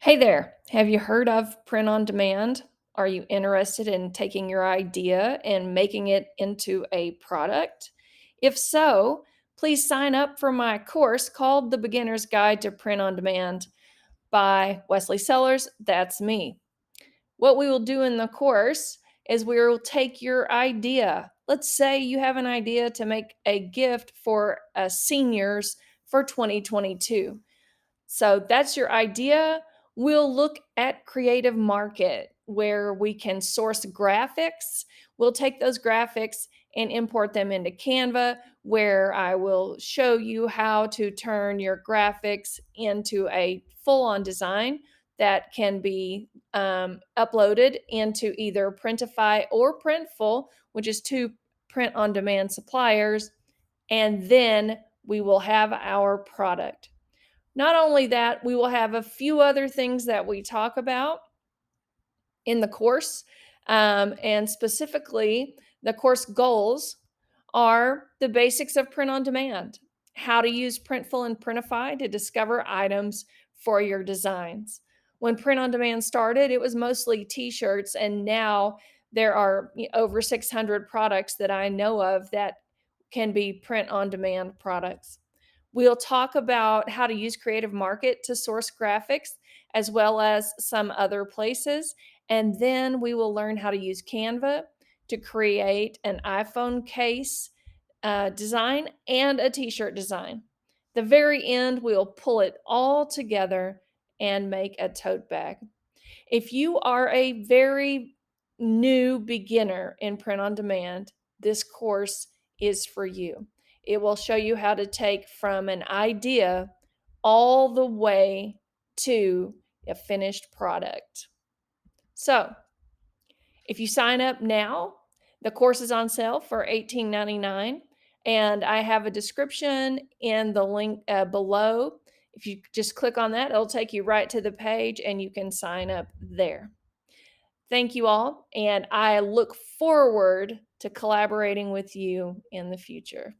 Hey there, have you heard of print on demand? Are you interested in taking your idea and making it into a product? If so, please sign up for my course called The Beginner's Guide to Print on Demand by Wesley Sellers. That's me. What we will do in the course is we will take your idea. Let's say you have an idea to make a gift for seniors for 2022. So that's your idea. We'll look at creative market where we can source graphics. We'll take those graphics and import them into Canva, where I will show you how to turn your graphics into a full on design that can be uploaded into either Printify or Printful, which is two print on demand suppliers. And then we will have our product. Not only that, we will have a few other things that we talk about in the course. And specifically, the course goals are the basics of print on demand, how to use Printful and Printify to discover items for your designs. When print on demand started, it was mostly t shirts, and now there are over 600 products that I know of that can be print on demand products. We'll talk about how to use Creative Market to source graphics, as well as some other places. And then we will learn how to use Canva to create an iPhone case design and a t shirt design. The very end, we'll pull it all together and make a tote bag. If you are a very new beginner in print on demand, this course is for you. It will show you how to take from an idea all the way to a finished product. So, if you sign up now, the course is on sale for $18.99, and I have a description in the link below. If you just click on that, it'll take you right to the page and you can sign up there. Thank you all, and I look forward to collaborating with you in the future.